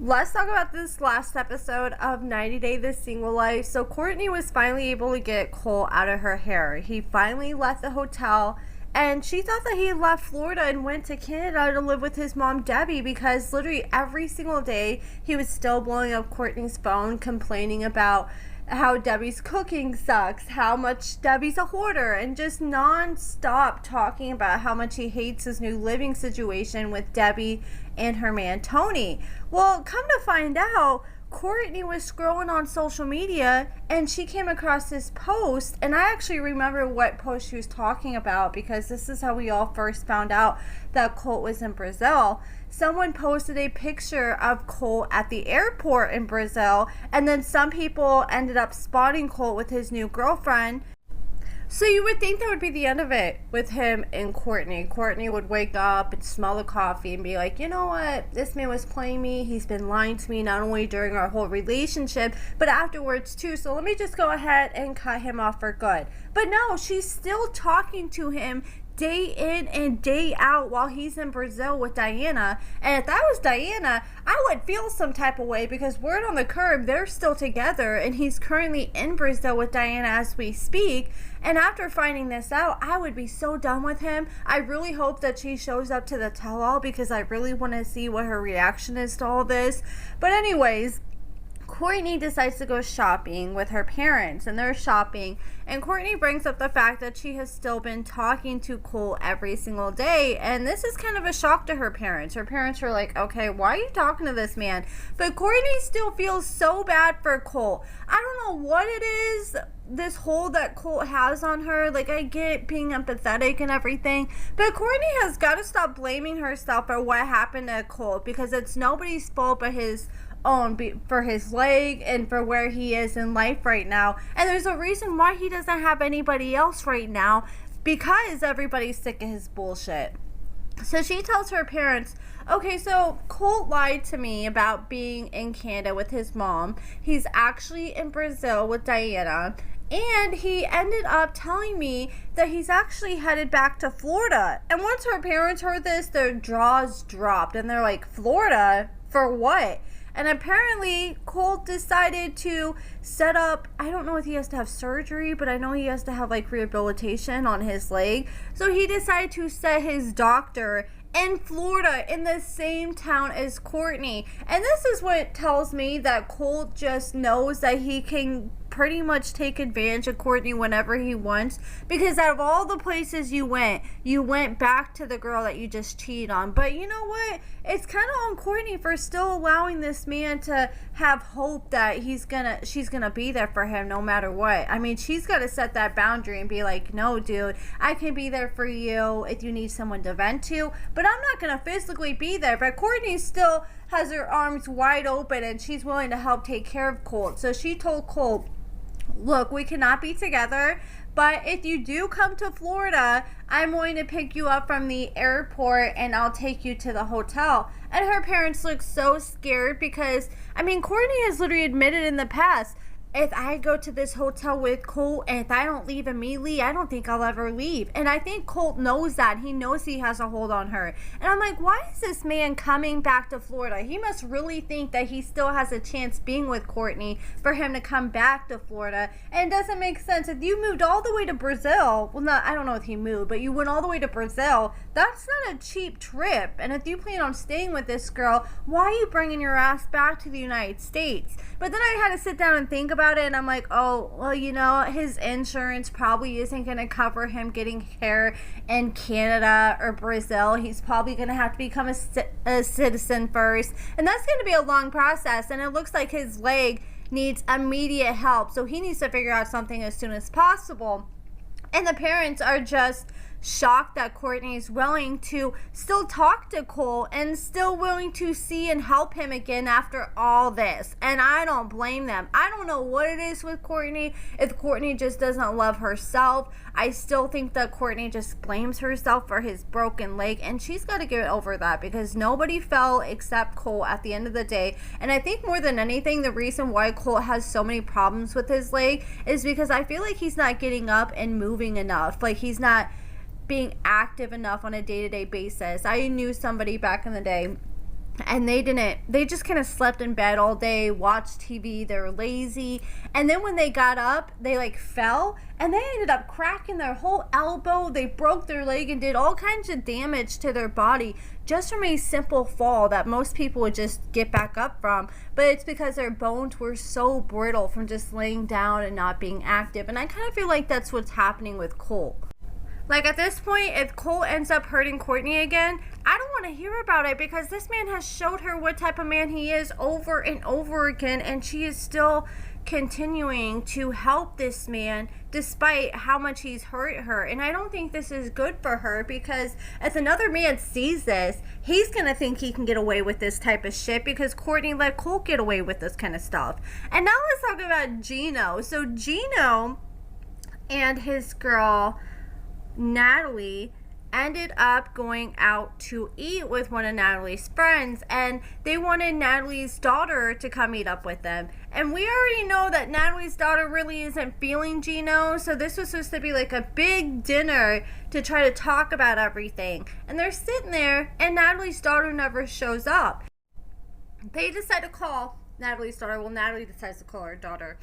Let's talk about this last episode of 90 Day The Single Life. So Cortney was finally able to get Colt out of her hair. He finally left the hotel, and she thought that he had left Florida and went to Canada to live with his mom, Debbie, because literally every single day he was still blowing up Cortney's phone, complaining about how Debbie's cooking sucks, how much Debbie's a hoarder, and just non-stop talking about how much he hates his new living situation with Debbie and her man Tony. Well, come to find out, Cortney was scrolling on social media and she came across this post, and I actually remember what post she was talking about because this is how we all first found out that Colt was in Brazil. Someone posted a picture of Colt at the airport in Brazil, and then some people ended up spotting Colt with his new girlfriend. So you would think that would be the end of it with him and Cortney. Cortney would wake up and smell the coffee and be like, you know what? This man was playing me. He's been lying to me not only during our whole relationship, but afterwards too. So let me just go ahead and cut him off for good. But no, she's still talking to him day in and day out while he's in Brazil with Diana. And if that was Diana, I would feel some type of way because word on the curb, they're still together and he's currently in Brazil with Diana as we speak. And after finding this out, I would be so done with him. I really hope that she shows up to the tell-all because I really want to see what her reaction is to all this. But anyways, Cortney decides to go shopping with her parents, and they're shopping, and Cortney brings up the fact that she has still been talking to Colt every single day, and this is kind of a shock to her parents. Her parents are like, okay, why are you talking to this man? But Cortney still feels so bad for Colt. I don't know what it is, this hold that Colt has on her. Like, I get being empathetic and everything, but Cortney has got to stop blaming herself for what happened to Colt, because it's nobody's fault but his own, for his leg and for where he is in life right now. And there's a reason why he doesn't have anybody else right now, because everybody's sick of his bullshit. So she tells her parents, okay, so Colt lied to me about being in Canada with his mom. He's actually in Brazil with Diana. And he ended up telling me that he's actually headed back to Florida. And once her parents heard this, their jaws dropped. And they're like, Florida? For what? And apparently, Colt decided to set up, I don't know if he has to have surgery, but I know he has to have like rehabilitation on his leg. So he decided to set his doctor in Florida, in the same town as Cortney. And this is what tells me that Colt just knows that he can pretty much take advantage of Cortney whenever he wants, because out of all the places you went back to the girl that you just cheated on. But you know what? It's kind of on Cortney for still allowing this man to have hope that she's gonna be there for him no matter what. I mean, she's got to set that boundary and be like, no, dude, I can be there for you if you need someone to vent to, but I'm not gonna physically be there. But Cortney still has her arms wide open and she's willing to help take care of Colt. So she told Colt, look, we cannot be together, but if you do come to Florida, I'm going to pick you up from the airport and I'll take you to the hotel. And her parents look so scared because, I mean, Cortney has literally admitted in the past, if I go to this hotel with Colt and if I don't leave immediately, I don't think I'll ever leave. And I think Colt knows that. He knows he has a hold on her. And I'm like, why is this man coming back to Florida? He must really think that he still has a chance being with Cortney for him to come back to Florida. And it doesn't make sense. If you moved all the way to Brazil, well, I don't know if he moved, but you went all the way to Brazil, that's not a cheap trip. And if you plan on staying with this girl, why are you bringing your ass back to the United States? But then I had to sit down and think about it, and I'm like, oh, well, you know, his insurance probably isn't going to cover him getting care in Canada or Brazil. He's probably going to have to become a citizen first, and that's going to be a long process, and it looks like his leg needs immediate help, so he needs to figure out something as soon as possible. And the parents are just shocked that Cortney is willing to still talk to Colt and still willing to see and help him again after all this. And I don't blame them. I don't know what it is with Cortney. If Cortney just doesn't love herself, I still think that Cortney just blames herself for his broken leg, and she's got to get over that because nobody fell except Colt at the end of the day. And I think more than anything, the reason why Colt has so many problems with his leg is because I feel like he's not getting up and moving enough. Like, he's not being active enough on a day-to-day basis. I knew somebody back in the day and they just kind of slept in bed all day, watched TV, they were lazy, and then when they got up, they like fell, and they ended up cracking their whole elbow, they broke their leg and did all kinds of damage to their body just from a simple fall that most people would just get back up from. But it's because their bones were so brittle from just laying down and not being active. And I kind of feel like that's what's happening with Colt. Like, at this point, if Colt ends up hurting Cortney again, I don't want to hear about it, because this man has showed her what type of man he is over and over again, and she is still continuing to help this man despite how much he's hurt her. And I don't think this is good for her, because if another man sees this, he's gonna think he can get away with this type of shit, because Cortney let Colt get away with this kind of stuff. And now let's talk about Gino. So Gino and his girl Natalie ended up going out to eat with one of Natalie's friends, and they wanted Natalie's daughter to come meet up with them. And we already know that Natalie's daughter really isn't feeling Gino, so this was supposed to be like a big dinner to try to talk about everything. And they're sitting there, and Natalie's daughter never shows up. They decide to call Natalie's daughter. Well, Natalie decides to call her daughter,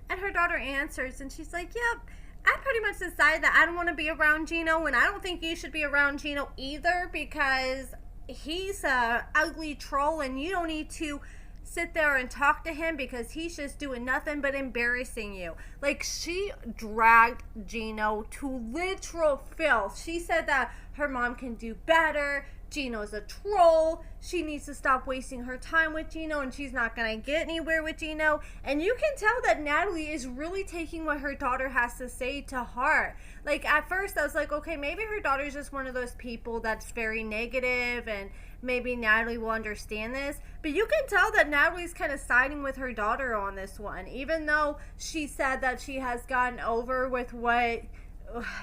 and her daughter answers, and she's like, yep, I pretty much decided that I don't want to be around Gino, and I don't think you should be around Gino either, because he's a ugly troll, and you don't need to sit there and talk to him, because he's just doing nothing but embarrassing you. Like, she dragged Gino to literal filth. She said that her mom can do better, Gino's a troll, she needs to stop wasting her time with Gino, and she's not gonna get anywhere with Gino. And you can tell that Natalie is really taking what her daughter has to say to heart. Like, at first I was like, okay, maybe her daughter's just one of those people that's very negative, and maybe Natalie will understand this. But you can tell that Natalie's kind of siding with her daughter on this one, even though she said that she has gotten over with what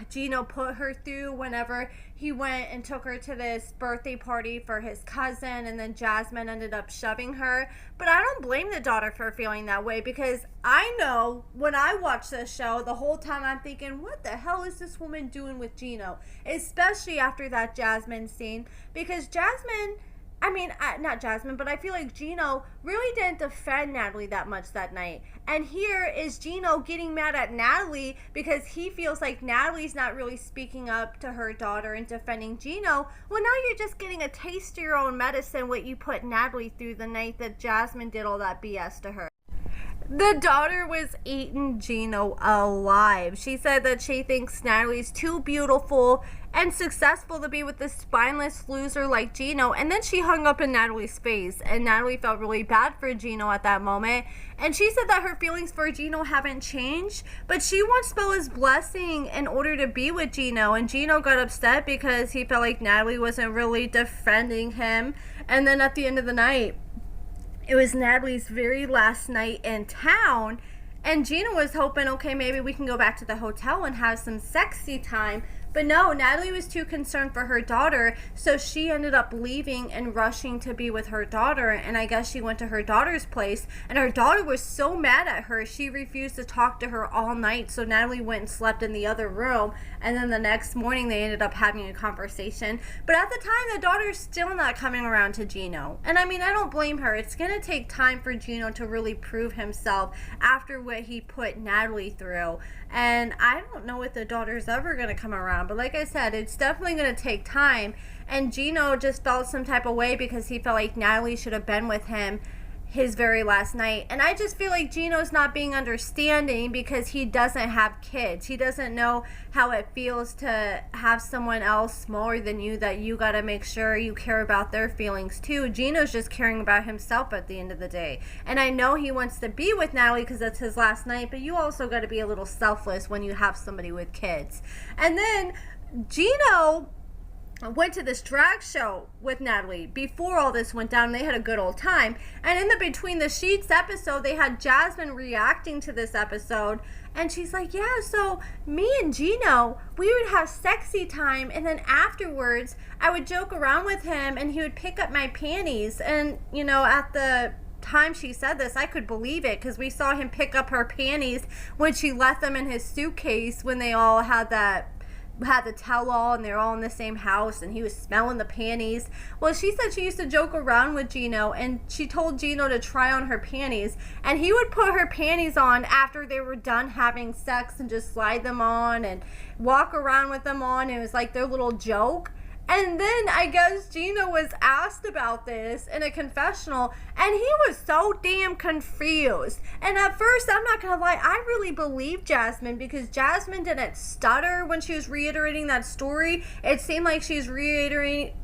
Gino put her through whenever he went and took her to this birthday party for his cousin, and then Jasmine ended up shoving her. But I don't blame the daughter for feeling that way, because I know when I watch this show, the whole time I'm thinking, what the hell is this woman doing with Gino? Especially after that Jasmine scene, because not Jasmine, but I feel like Gino really didn't defend Natalie that much that night. And here is Gino getting mad at Natalie because he feels like Natalie's not really speaking up to her daughter and defending Gino. Well, now you're just getting a taste of your own medicine, what you put Natalie through the night that Jasmine did all that BS to her. The daughter was eating Gino alive. She said that she thinks Natalie's too beautiful and successful to be with this spineless loser like Gino. And then she hung up in Natalie's face, and Natalie felt really bad for Gino at that moment. And she said that her feelings for Gino haven't changed, but she wants Bella's blessing in order to be with Gino. And Gino got upset because he felt like Natalie wasn't really defending him. And then at the end of the night, it was Natalie's very last night in town, and Gino was hoping, okay, maybe we can go back to the hotel and have some sexy time. But no, Natalie was too concerned for her daughter, so she ended up leaving and rushing to be with her daughter. And I guess she went to her daughter's place, and her daughter was so mad at her, she refused to talk to her all night. So Natalie went and slept in the other room, and then the next morning they ended up having a conversation. But at the time, the daughter's still not coming around to Gino. And I mean, I don't blame her. It's going to take time for Gino to really prove himself after what he put Natalie through. And I don't know if the daughter's ever going to come around. But like I said, it's definitely going to take time. And Gino just felt some type of way because he felt like Natalie should have been with him his very last night. And I just feel like Gino's not being understanding because he doesn't have kids. He doesn't know how it feels to have someone else smaller than you that you got to make sure you care about their feelings too. Gino's just caring about himself at the end of the day. And I know he wants to be with Natalie because that's his last night, but you also got to be a little selfless when you have somebody with kids. And then Gino went to this drag show with Natalie before all this went down. They had a good old time. And in the Between the Sheets episode, they had Jasmine reacting to this episode. And she's like, yeah, so me and Gino, we would have sexy time. And then afterwards, I would joke around with him and he would pick up my panties. And, you know, at the time she said this, I could believe it because we saw him pick up her panties when she left them in his suitcase when they all had that had the tell-all and they're all in the same house and he was smelling the panties. Well, she said she used to joke around with Gino and she told Gino to try on her panties and he would put her panties on after they were done having sex and just slide them on and walk around with them on. It was like their little joke. And then I guess Gino was asked about this in a confessional and he was so damn confused. And at first, I'm not gonna lie, I really believed Jasmine because Jasmine didn't stutter when she was reiterating that story. It seemed like she was reiterating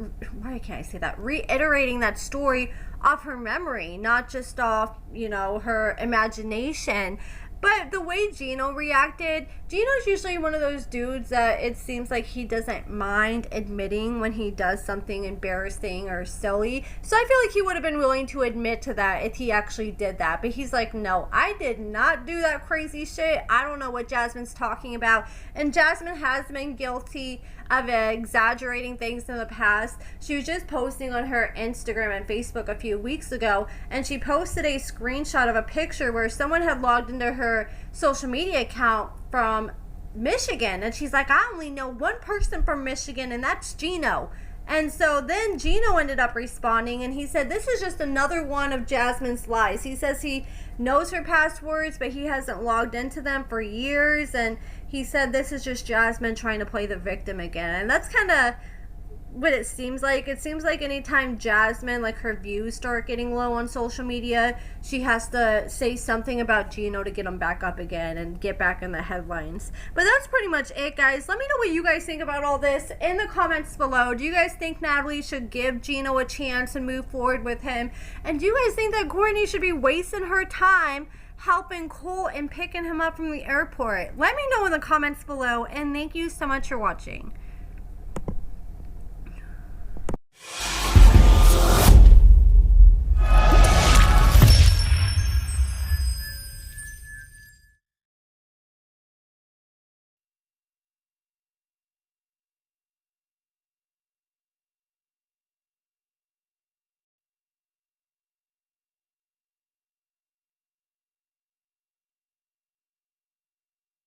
that story off her memory, not just off, her imagination. But the way Gino reacted, Gino's usually one of those dudes that it seems like he doesn't mind admitting when he does something embarrassing or silly. So I feel like he would have been willing to admit to that if he actually did that. But he's like, no, I did not do that crazy shit. I don't know what Jasmine's talking about. And Jasmine has been guilty of exaggerating things in the past. She was just posting on her Instagram and Facebook a few weeks ago, and she posted a screenshot of a picture where someone had logged into her social media account from Michigan, and she's like, I only know one person from Michigan, and that's Gino. And so then Gino ended up responding, and he said, this is just another one of Jasmine's lies. He says he knows her passwords, but he hasn't logged into them for years, and he said this is just Jasmine trying to play the victim again. And that's kind of what it seems like. It seems like anytime Jasmine, like her views start getting low on social media, she has to say something about Gino to get him back up again and get back in the headlines. But that's pretty much it, guys. Let me know what you guys think about all this in the comments below. Do you guys think Natalie should give Gino a chance and move forward with him? And do you guys think that Cortney should be wasting her time helping Colt and picking him up from the airport? Let me know in the comments below, and thank you so much for watching.